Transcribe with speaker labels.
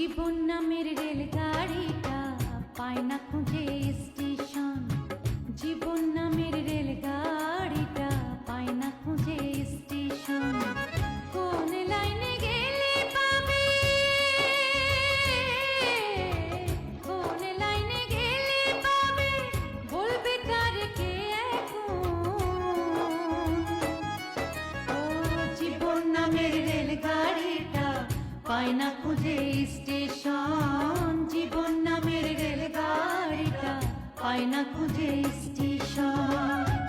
Speaker 1: জীবন নামের রেলগাড়িটা পায় না খুঁজে স্টেশন। জীবন নামের রেলগাড়িটা পায় না খুঁজে স্টেশন। কোন লাইনে গেলে পাবে, কোন লাইনে গেলে পাবে, বলবে তার কে এখন। ও জীবন নামের রেলগাড়িটা পায় না খুঁজে স্টেশন। জীবন নামের রেলগাড়িটা পায় না খুঁজে স্টেশন।